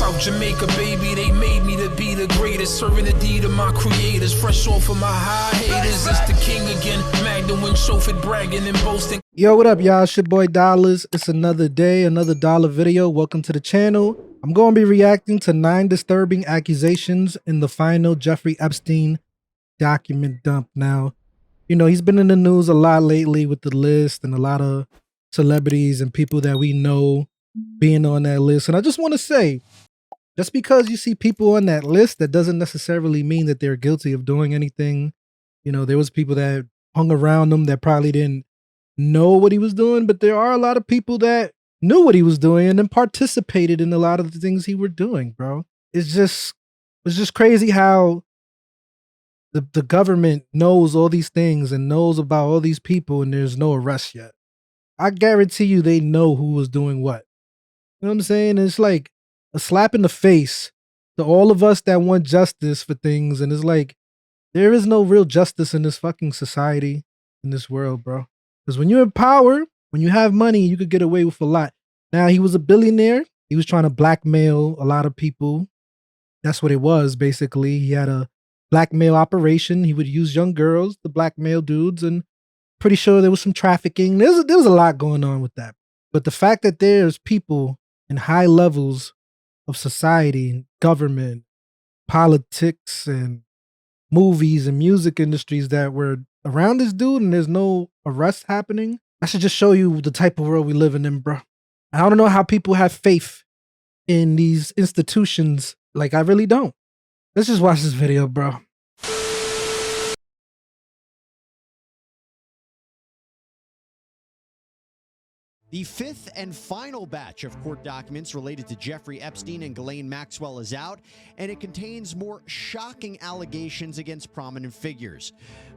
South Jamaica, baby, they made me to be the greatest. Serving the deed of my creators, fresh off of my high haters. It's the king again, Magdalene, chauffeured, bragging and boasting. Yo, what up, y'all? It's your boy Dollars. It's another day, another dollar video. Welcome to the channel. I'm going to be reacting to 9 disturbing accusations in the final Jeffrey Epstein document dump. Now, you know, he's been in the news a lot lately with the list and a lot of celebrities and people that we know being on that list. And I just want to say, just because you see people on that list, that doesn't necessarily mean that they're guilty of doing anything. You know, there was people that hung around him that probably didn't know what he was doing, but there are a lot of people that knew what he was doing and then participated in a lot of the things he were doing, bro. It's just crazy how the government knows all these things and knows about all these people and there's no arrest yet. I guarantee you they know who was doing what. You know what I'm saying? It's like a slap in the face to all of us that want justice for things, and it's like there is no real justice in this fucking society, in this world, bro. Because when you're in power, when you have money, you could get away with a lot. Now, he was a billionaire. He was trying to blackmail a lot of people. That's what it was, basically. He had a blackmail operation. He would use young girls to blackmail dudes, and pretty sure there was some trafficking. There was a lot going on with that. But the fact that there's people in high levels of society, government, politics, and movies and music industries that were around this dude and there's no arrest happening, I should just show you the type of world we live in, bro. I don't know how people have faith in these institutions. Like, I really don't. Let's just watch this video, bro. The fifth and final batch of court documents related to Jeffrey Epstein and Ghislaine Maxwell is out, and it contains more shocking allegations against prominent figures.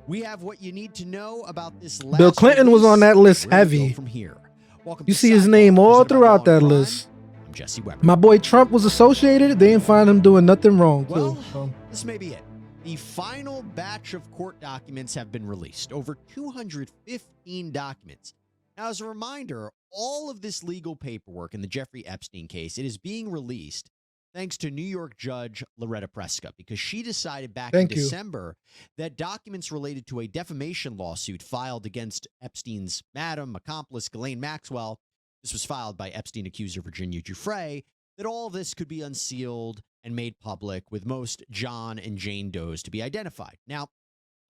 We have what you need to know about this last Bill Clinton was on that list heavy. From here. Welcome You to see his Sidebar, name all presented by throughout Law that and Crime. list. I'm Jesse Weber. My boy Trump was associated. They didn't find him doing nothing wrong, Well, too. So. this may be it. The final batch of court documents have been released. Over 215 documents. Now, as a reminder, all of this legal paperwork in the Jeffrey Epstein case, it is being released thanks to New York Judge Loretta Preska, because she decided back in December that documents related to a defamation lawsuit filed against Epstein's madam, accomplice, Ghislaine Maxwell, this was filed by Epstein accuser Virginia Giuffre, that all of this could be unsealed and made public, with most John and Jane Does to be identified. Now,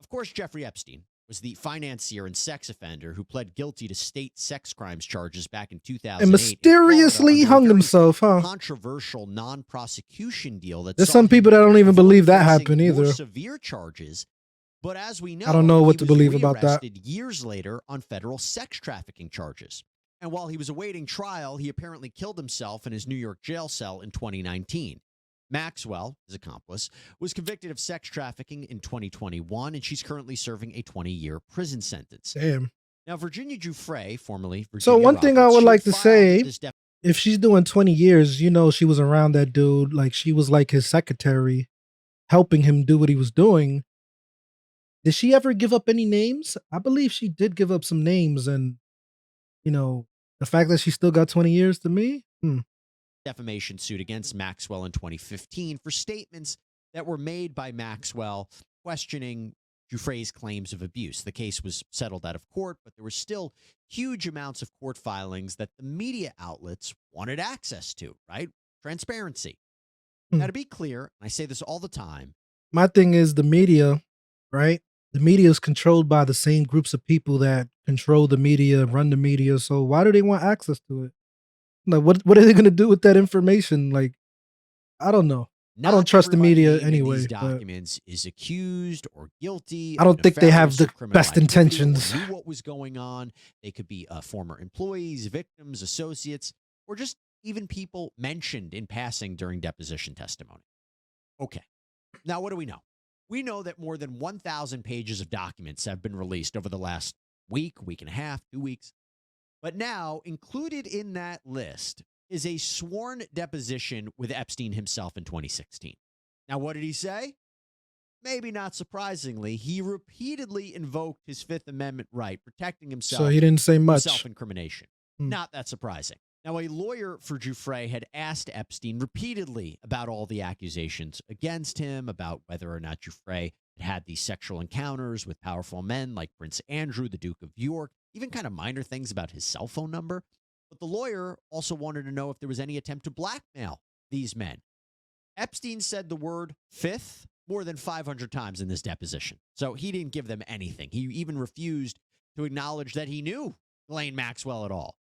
of course, Jeffrey Epstein was the financier and sex offender who pled guilty to state sex crimes charges back in 2008. And mysteriously hung himself, huh? Controversial non-prosecution deal. There's some people that don't even believe that happened either. Severe charges, but as we know, I don't know what to believe about that. Years later on federal sex trafficking charges. And while he was awaiting trial, he apparently killed himself in his New York jail cell in 2019. Maxwell, his accomplice, was convicted of sex trafficking in 2021, and she's currently serving a 20-year prison sentence. Damn. Now, Virginia Giuffre, formerly Virginia So one thing I would like to say, this if she's doing 20 years, you know, she was around that dude. Like, she was like his secretary, helping him do what he was doing. Did she ever give up any names? I believe she did give up some names. And, you know, the fact that she still got 20 years to me, defamation suit against Maxwell in 2015 for statements that were made by Maxwell questioning Giuffre's claims of abuse. The case was settled out of court, but there were still huge amounts of court filings that the media outlets wanted access to, right? Transparency. Now, to be clear, and I say this all the time, my thing is the media, right? The media is controlled by the same groups of people that control the media, run the media. So why do they want access to it? Like, what are they going to do with that information? Like, I don't know. I don't trust the media anyway. These documents is accused or guilty. I don't think they have the best intentions. Knew what was going on. They could be former employees, victims, associates, or just even people mentioned in passing during deposition testimony. Okay. Now, what do we know? We know that more than 1,000 pages of documents have been released over the last week and a half, 2 weeks. But now, included in that list is a sworn deposition with Epstein himself in 2016. Now, what did he say? Maybe not surprisingly, he repeatedly invoked his Fifth Amendment right, protecting himself. So he didn't say much. Self-incrimination. Not that surprising. Now, a lawyer for Jeffrey had asked Epstein repeatedly about all the accusations against him, about whether or not Jeffrey had had these sexual encounters with powerful men like Prince Andrew, the Duke of York, even kind of minor things about his cell phone number. But the lawyer also wanted to know if there was any attempt to blackmail these men. Epstein said the word fifth more than 500 times in this deposition. So he didn't give them anything. He even refused to acknowledge that he knew Ghislaine Maxwell at all.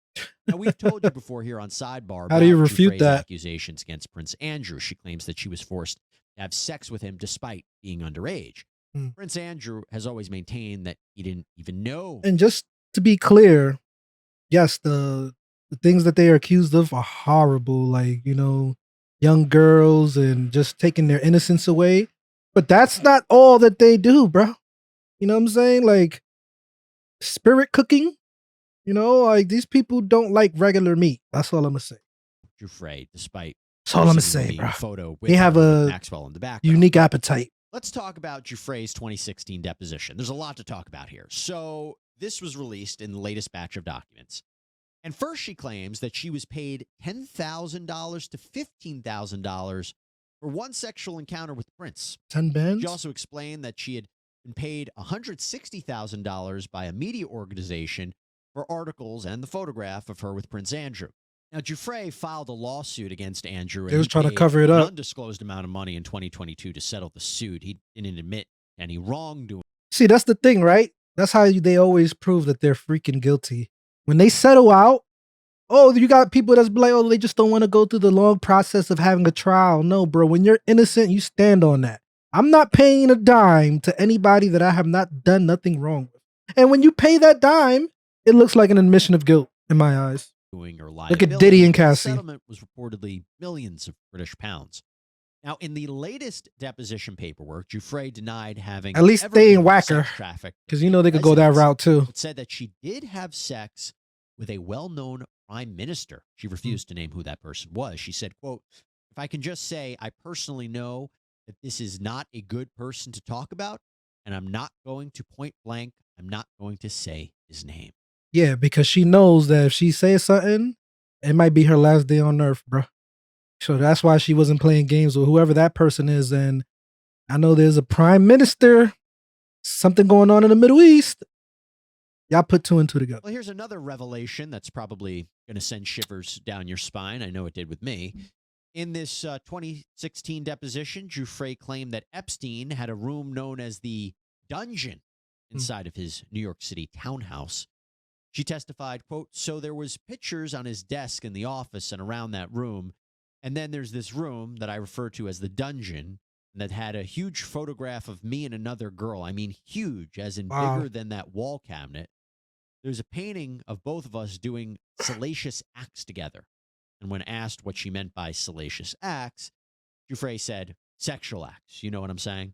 Now, we've told you before here on Sidebar How do you about refute Jeffrey's that? accusations against Prince Andrew. She claims that she was forced to have sex with him despite being underage. Prince Andrew has always maintained that he didn't even know. And just to be clear, yes, the things that they are accused of are horrible. Like, young girls and just taking their innocence away. But that's not all that they do, bro. You know what I'm saying? Like, spirit cooking. Like, these people don't like regular meat. That's all I'm gonna say. Jeffrey, despite That's all I'm gonna sitting say, in the bro. photo with They have her, with a Maxwell in the background. unique appetite. Let's talk about Jeffrey's 2016 deposition. There's a lot to talk about here. So this was released in the latest batch of documents. And first she claims that she was paid $10,000 to $15,000 for one sexual encounter with Prince. 10 bands. She also explained that she had been paid $160,000 by a media organization for articles and the photograph of her with Prince Andrew. Now, Jeffrey filed a lawsuit against Andrew. They was trying to cover it up. An undisclosed amount of money in 2022 to settle the suit. He didn't admit any wrongdoing. See, that's the thing, right? That's how they always prove that they're freaking guilty. When they settle out, you got people that's like, they just don't want to go through the long process of having a trial. No, bro. When you're innocent, you stand on that. I'm not paying a dime to anybody that I have not done nothing wrong with. And when you pay that dime, it looks like an admission of guilt in my eyes. Or look at Diddy and Cassie. The settlement was reportedly millions of British pounds. Now, in the latest deposition paperwork, Jeffrey denied having at least they ain't whacker, because they could go that route too. It said that she did have sex with a well-known prime minister. She refused to name who that person was. She said, quote, "If I can just say, I personally know that this is not a good person to talk about, and I'm not going to point blank, I'm not going to say his name." Yeah, because she knows that if she says something, it might be her last day on earth, bro. So that's why she wasn't playing games with whoever that person is. And I know there's a prime minister, something going on in the Middle East. Y'all put two and two together. Well, here's another revelation that's probably going to send shivers down your spine. I know it did with me. In this 2016 deposition, Jeffrey claimed that Epstein had a room known as the Dungeon inside of his New York City townhouse. She testified, quote, "So there was pictures on his desk in the office and around that room. And then there's this room that I refer to as the Dungeon that had a huge photograph of me and another girl. I mean, huge, as in bigger than that wall cabinet. There's a painting of both of us doing salacious acts together." And when asked what she meant by salacious acts, Jeffrey said, "Sexual acts." You know what I'm saying?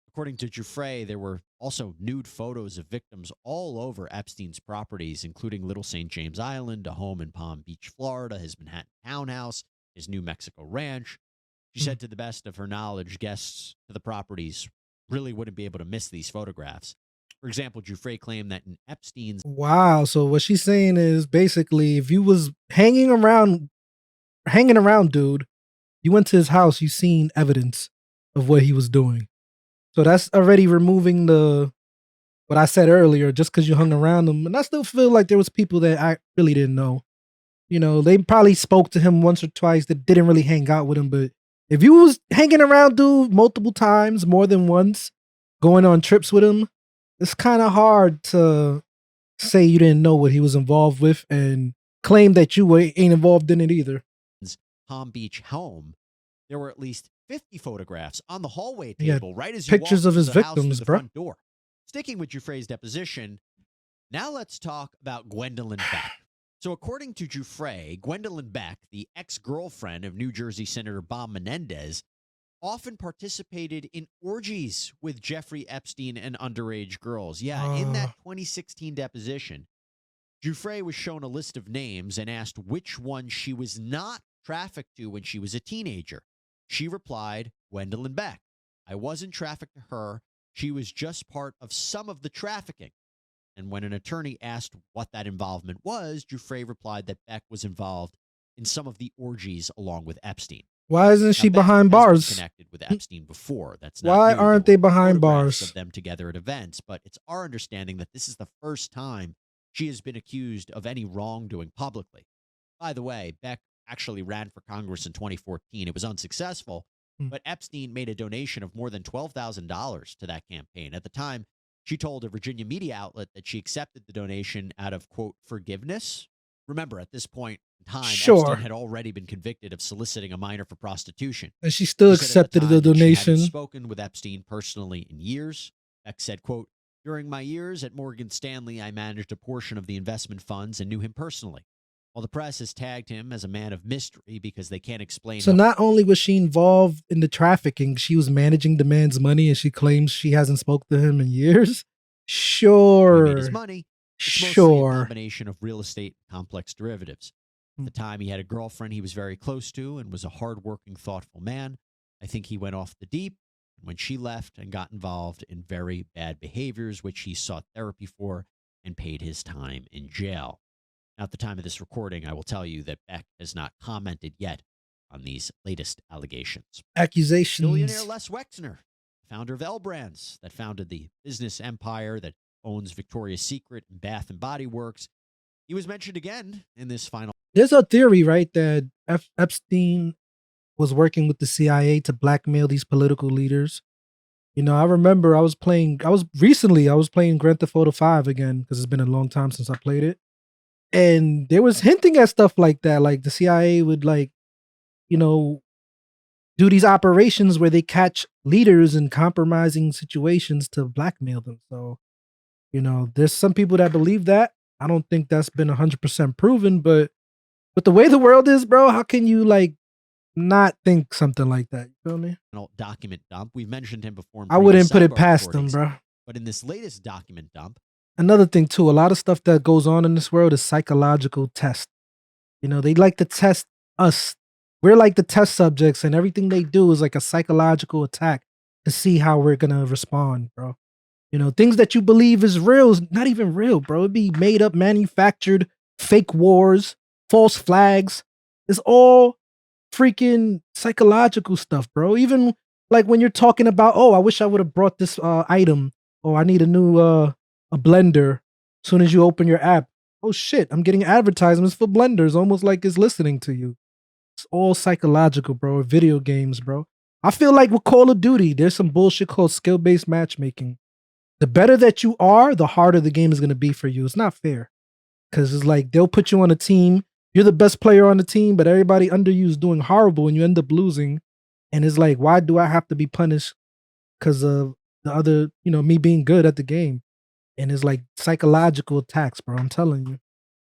According to Jeffrey, there were also nude photos of victims all over Epstein's properties, including Little St. James Island, a home in Palm Beach, Florida, his Manhattan townhouse, his New Mexico ranch. She said to the best of her knowledge, guests to the properties really wouldn't be able to miss these photographs. For example, Jeffrey claimed that in Epstein's... Wow. So what she's saying is basically if you was hanging around, dude, you went to his house, you seen evidence of what he was doing. So that's already removing what I said earlier, just because you hung around him. And I still feel like there was people that I really didn't know. They probably spoke to him once or twice that didn't really hang out with him. But if you was hanging around dude multiple times, more than once, going on trips with him, it's kind of hard to say you didn't know what he was involved with and claim that you ain't involved in it either. Palm Beach home, there were at least 50 photographs on the hallway table, right as you pictures of his the house victims, to the bro. front door. Sticking with Jeffrey's deposition, now let's talk about Gwendolyn Beck. So according to Jeffrey, Gwendolyn Beck, the ex-girlfriend of New Jersey Senator Bob Menendez, often participated in orgies with Jeffrey Epstein and underage girls. Yeah, in that 2016 deposition, Jeffrey was shown a list of names and asked which one she was not trafficked to when she was a teenager. She replied, "Gwendolyn Beck. I wasn't trafficked to her. She was just part of some of the trafficking." And when an attorney asked what that involvement was, Jeffrey replied that Beck was involved in some of the orgies along with Epstein. Why isn't Now, she Beck behind has been bars? connected with Epstein before. That's not Why new. aren't There they were behind photographs bars? of them together at events, but it's our understanding that this is the first time she has been accused of any wrongdoing publicly. By the way, Beck actually ran for Congress in 2014. It was unsuccessful, Hmm. but Epstein made a donation of more than $12,000 to that campaign. At the time, she told a Virginia media outlet that she accepted the donation out of, quote, forgiveness. Remember, at this point in time, Sure. Epstein had already been convicted of soliciting a minor for prostitution. And she still She said at accepted the time that she hadn't donation. spoken with Epstein personally in years. Beck said, quote, during my years at Morgan Stanley, I managed a portion of the investment funds and knew him personally. While the press has tagged him as a man of mystery because they can't explain So how not only was she involved in the trafficking, she was managing the man's money, and she claims she hasn't spoke to him in years. he made his Sure. money. It's mostly a Sure. combination of real estate and complex derivatives. At the time, he had a girlfriend he was very close to and was a hardworking, thoughtful man. I think he went off the deep when she left and got involved in very bad behaviors, which he sought therapy for and paid his time in jail. Now, at the time of this recording, I will tell you that Beck has not commented yet on these latest allegations. Accusations. Billionaire Les Wexner, founder of L Brands, that founded the business empire that owns Victoria's Secret and Bath and Body Works. He was mentioned again in this final. There's a theory, right, that Epstein was working with the CIA to blackmail these political leaders. You know, I remember I was playing Grand Theft Auto 5 again because it's been a long time since I played it. And there was hinting at stuff like that. Like the CIA would you know, do these operations where they catch leaders in compromising situations to blackmail them. So, you know, there's some people that believe that. I don't think that's been 100% proven, but with the way the world is, bro, how can you not think something like that? You feel me? Document dump. We've mentioned him before. I wouldn't put it past them, bro. But in this latest document dump, another thing too, a lot of stuff that goes on in this world is psychological test. You know, they like to test us. We're like the test subjects, and everything they do is like a psychological attack to see how we're gonna respond, bro. You know, things that you believe is real is not even real, bro. It'd be made up, manufactured, fake wars, false flags. It's all freaking psychological stuff, bro. Even like when you're talking about, oh, I wish I would have brought this item, or I need a new a blender. As soon as you open your app, oh shit, I'm getting advertisements for blenders, almost like it's listening to you. It's all psychological, bro. Video games, bro. I feel like with Call of Duty, there's some bullshit called skill-based matchmaking. The better that you are, the harder the game is going to be for you. It's not fair. Because it's like they'll put you on a team. You're the best player on the team, but everybody under you is doing horrible and you end up losing. And it's like, why do I have to be punished because of the other, me being good at the game? And it's like psychological attacks, bro. I'm telling you.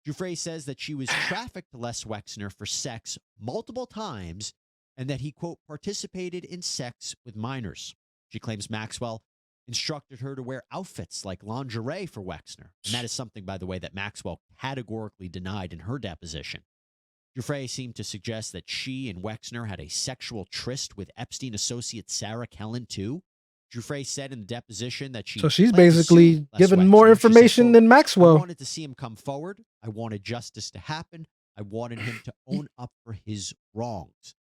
Jeffrey says that she was trafficked to Les Wexner for sex multiple times and that he, quote, participated in sex with minors. She claims Maxwell instructed her to wear outfits like lingerie for Wexner. And that is something, by the way, that Maxwell categorically denied in her deposition. Jeffrey seemed to suggest that she and Wexner had a sexual tryst with Epstein associate Sarah Kellen, too. Jeffrey said in the deposition that So she's basically giving more information than Maxwell. I wanted to see him come forward. I wanted justice to happen. I wanted him to own up for his wrongs.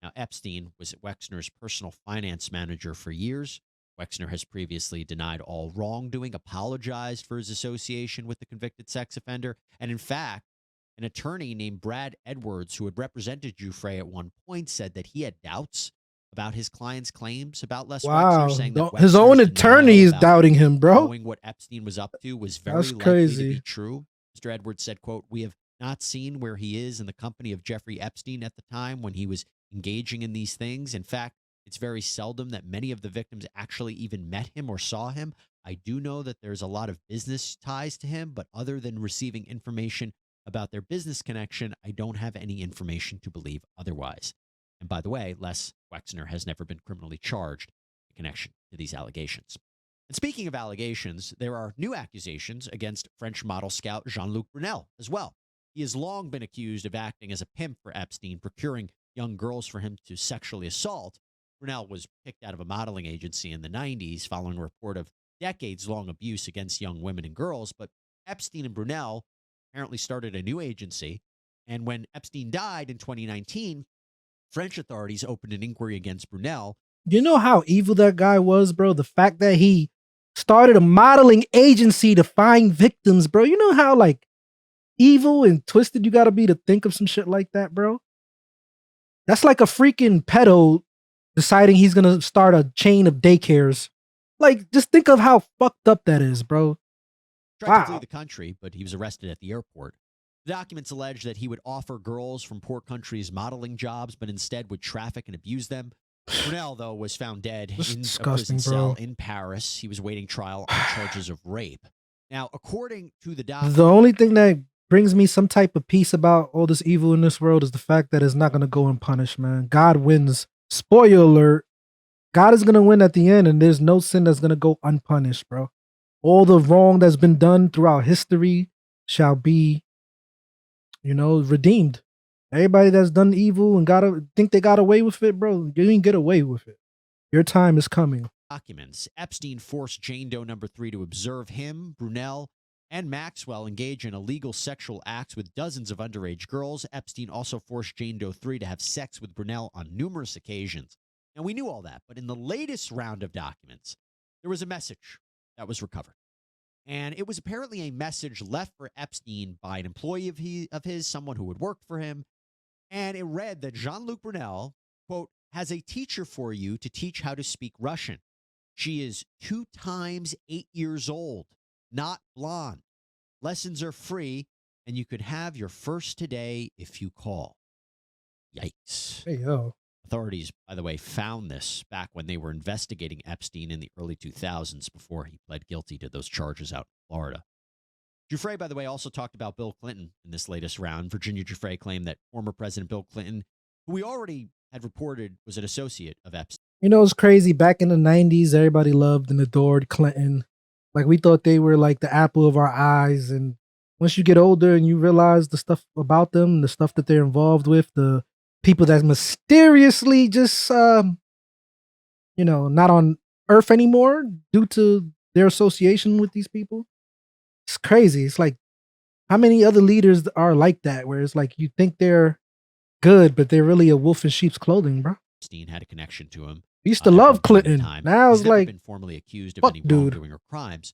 Now, Epstein was Wexner's personal finance manager for years. Wexner has previously denied all wrongdoing, apologized for his association with the convicted sex offender. And in fact, an attorney named Brad Edwards, who had represented Jeffrey at one point, said that he had doubts about his client's claims about Les Wexner, saying that his own Wexner's attorney is doubting him, bro. Knowing what Epstein was up to was very That's likely crazy. to be true. Mr. Edwards said, quote, "We have not seen where he is in the company of Jeffrey Epstein at the time when he was engaging in these things. In fact, it's very seldom that many of the victims actually even met him or saw him. I do know that there's a lot of business ties to him, but other than receiving information about their business connection, I don't have any information to believe otherwise." And by the way, Les Wexner has never been criminally charged in connection to these allegations. And speaking of allegations, there are new accusations against French model scout Jean-Luc Brunel as well. He has long been accused of acting as a pimp for Epstein, procuring young girls for him to sexually assault. Brunel was kicked out of a modeling agency in the 90s following a report of decades-long abuse against young women and girls. But Epstein and Brunel apparently started a new agency. And when Epstein died in 2019, French authorities opened an inquiry against Brunel. You know how evil that guy was, bro? The fact that he started a modeling agency to find victims, bro. You know how like evil and twisted you gotta be to think of some shit like that, bro? That's like a freaking pedo deciding he's gonna start a chain of daycares. Like, just think of how fucked up that is, bro. Tried to flee the country, but he was arrested at the airport. The documents allege that he would offer girls from poor countries modeling jobs, but instead would traffic and abuse them. Brunel, though, was found dead in a prison cell in Paris. He was waiting trial on charges of rape. Now, according to the documents, the only thing that brings me some type of peace about all this evil in this world is the fact that it's not going to go unpunished, man. God wins. Spoiler alert. God is going to win at the end, and there's no sin that's going to go unpunished, bro. All the wrong that's been done throughout history shall be, redeemed. Everybody that's done evil and think they got away with it, bro, you didn't get away with it. Your time is coming. Documents. Epstein forced Jane Doe number 3 to observe him, Brunel, and Maxwell engage in illegal sexual acts with dozens of underage girls. Epstein also forced Jane Doe 3 to have sex with Brunel on numerous occasions. And we knew all that, but in the latest round of documents, there was a message that was recovered. And it was apparently a message left for Epstein by an employee of his, someone who had worked for him. And it read that Jean-Luc Brunel, quote, has a teacher for you to teach how to speak Russian. She is 2 times 8 years old, not blonde. Lessons are free, and you could have your first today if you call. Yikes. Hey, yo. Authorities, by the way, found this back when they were investigating Epstein in the early 2000s before he pled guilty to those charges out in Florida. Jeffrey, by the way, also talked about Bill Clinton in this latest round. Virginia Jeffrey claimed that former President Bill Clinton, who we already had reported was an associate of Epstein. You know, it's crazy. Back in the 90s, everybody loved and adored Clinton. Like, we thought they were like the apple of our eyes. And once you get older and you realize the stuff about them, the stuff that they're involved with, the people that mysteriously just, not on Earth anymore due to their association with these people. It's crazy. It's like, how many other leaders are like that, where it's like you think they're good, but they're really a wolf in sheep's clothing, bro? Epstein had a connection to him. We used to love Clinton. Now it's like, been formally accused of any wrongdoing or crimes.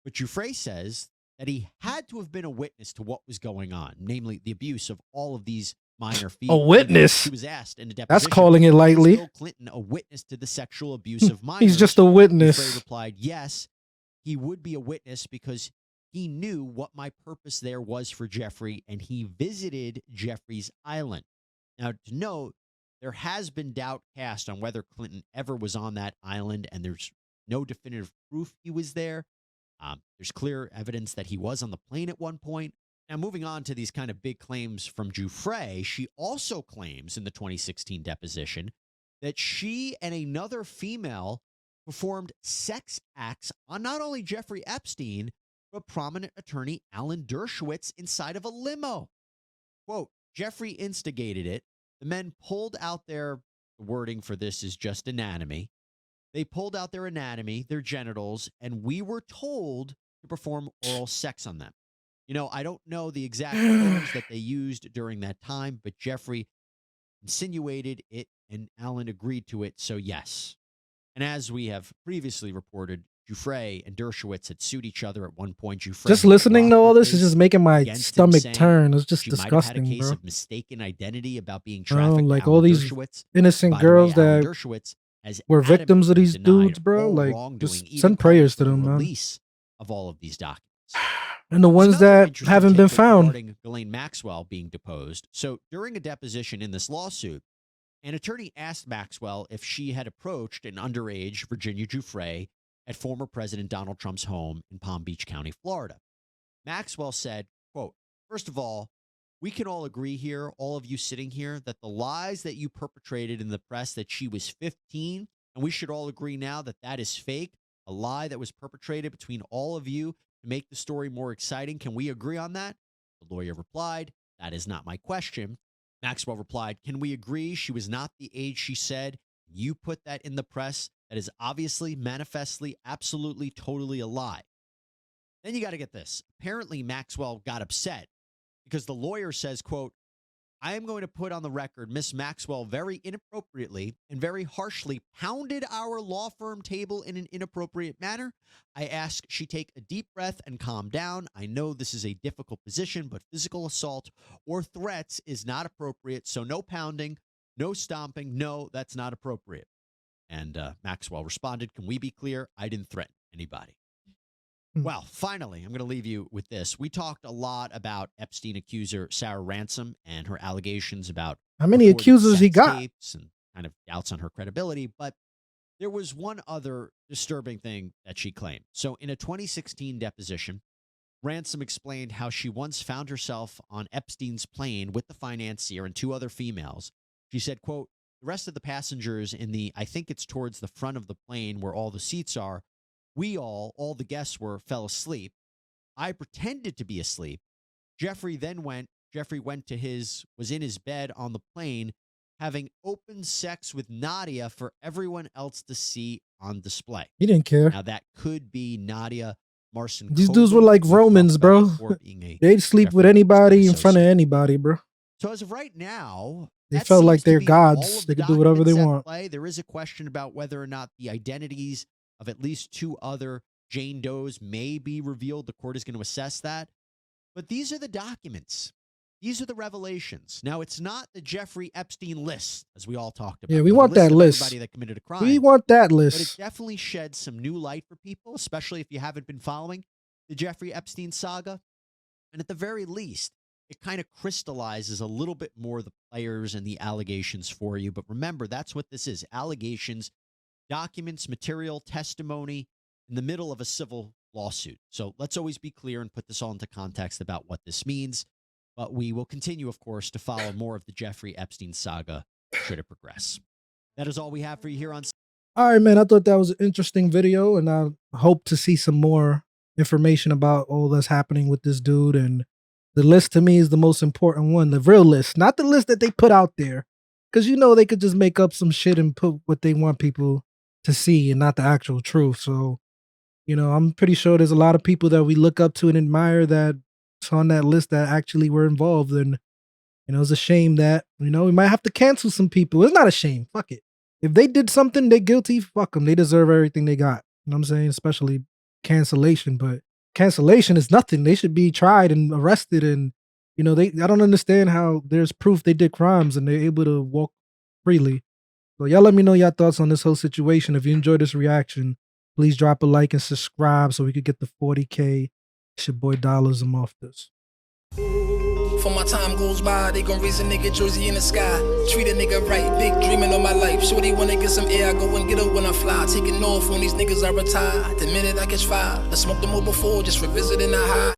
But Jeffrey says that he had to have been a witness to what was going on, namely the abuse of all of these minor females. A witness? He was asked in a deposition. That's calling it lightly. Is Bill Clinton a witness to the sexual abuse of minors? He's just a witness. Jeffrey replied, yes, he would be a witness because he knew what my purpose there was for Jeffrey, and he visited Jeffrey's island. Now, to note, there has been doubt cast on whether Clinton ever was on that island, and there's no definitive proof he was there. There's clear evidence that he was on the plane at one point. Now, moving on to these kind of big claims from Jeffrey, she also claims in the 2016 deposition that she and another female performed sex acts on not only Jeffrey Epstein, but prominent attorney Alan Dershowitz inside of a limo. Quote, Jeffrey instigated it. The men pulled out the wording for this is just anatomy. They pulled out their anatomy, their genitals, and we were told to perform oral sex on them. I don't know the exact terms that they used during that time, but Jeffrey insinuated it and Alan agreed to it, so yes. And as we have previously reported, Jeffrey and Dershowitz had sued each other at one point. Jeffrey just listening to all this is just making my stomach turn. It's just disgusting, had a case bro. of mistaken identity about being trafficked. Like all these innocent girls that were victims of these dudes, bro. Like, just send prayers to them, man. Release of all of these documents. And the ones that haven't been found. Regarding Ghislaine Maxwell being deposed. So during a deposition in this lawsuit, an attorney asked Maxwell if she had approached an underage Virginia Jeffrey at former President Donald Trump's home in Palm Beach County, Florida. Maxwell said, quote, first of all, we can all agree here, all of you sitting here, that the lies that you perpetrated in the press that she was 15, and we should all agree now that that is fake, a lie that was perpetrated between all of you to make the story more exciting. Can we agree on that? The lawyer replied, that is not my question. Maxwell replied, can we agree she was not the age she said? You put that in the press. That is obviously, manifestly, absolutely, totally a lie. Then you got to get this. Apparently, Maxwell got upset because the lawyer says, quote, I am going to put on the record Miss Maxwell very inappropriately and very harshly pounded our law firm table in an inappropriate manner. I ask she take a deep breath and calm down. I know this is a difficult position, but physical assault or threats is not appropriate. So no pounding, no stomping. No, that's not appropriate. And Maxwell responded, can we be clear? I didn't threaten anybody. Well, finally, I'm going to leave you with this. We talked a lot about Epstein accuser Sarah Ransom and her allegations about how many accusers he got and kind of doubts on her credibility. But there was one other disturbing thing that she claimed. So in a 2016 deposition, Ransom explained how she once found herself on Epstein's plane with the financier and two other females. She said, quote, the rest of the passengers in the, I think it's towards the front of the plane where all the seats are, we all the guests fell asleep. I pretended to be asleep. Jeffrey was in his bed on the plane having open sex with Nadia for everyone else to see on display. He didn't care. Now, that could be Nadia Marcin. These dudes were like Romans, bro. They'd sleep with anybody in front of anybody, bro. So as of right now, they felt like they're gods. They could do whatever they want. There is a question about whether or not the identities of at least two other Jane Does may be revealed. The court is going to assess that. But these are the documents. These are the revelations. Now, it's not the Jeffrey Epstein list, as we all talked about. Yeah, we want that list. Everybody that committed a crime. We want that list. But it definitely sheds some new light for people, especially if you haven't been following the Jeffrey Epstein saga. And at the very least, it kind of crystallizes a little bit more the players and the allegations for you. But remember, that's what this is. Allegations, documents, material, testimony in the middle of a civil lawsuit. So let's always be clear and put this all into context about what this means. But we will continue, of course, to follow more of the Jeffrey Epstein saga should it progress. That is all we have for you here on. All right, man. I thought that was an interesting video, and I hope to see some more information about all that's happening with this dude. And the list to me is the most important one, the real list, not the list that they put out there. Because, you know, they could just make up some shit and put what they want people to see and not the actual truth. So, you know, I'm pretty sure there's a lot of people that we look up to and admire that's on that list that actually were involved. And, you know, it's a shame that, you know, we might have to cancel some people. It's not a shame. Fuck it. If they did something, they're guilty. Fuck them. They deserve everything they got. You know what I'm saying? Especially cancellation. But cancellation is nothing. They should be tried and arrested. And, you know, I don't understand how there's proof they did crimes and they're able to walk freely. So y'all let me know your thoughts on this whole situation. If you enjoyed this reaction, please drop a like and subscribe so we could get the 40K. It's your boy Dollars. I'm off this. For my time goes by, they gon' raise a nigga jersey in the sky. Treat a nigga right, big dreaming on my life. Shorty wanna get some air, I go and get her when I fly. Taking off on these niggas I retire. The minute I catch fire, I smoked them all before, just for visiting the high.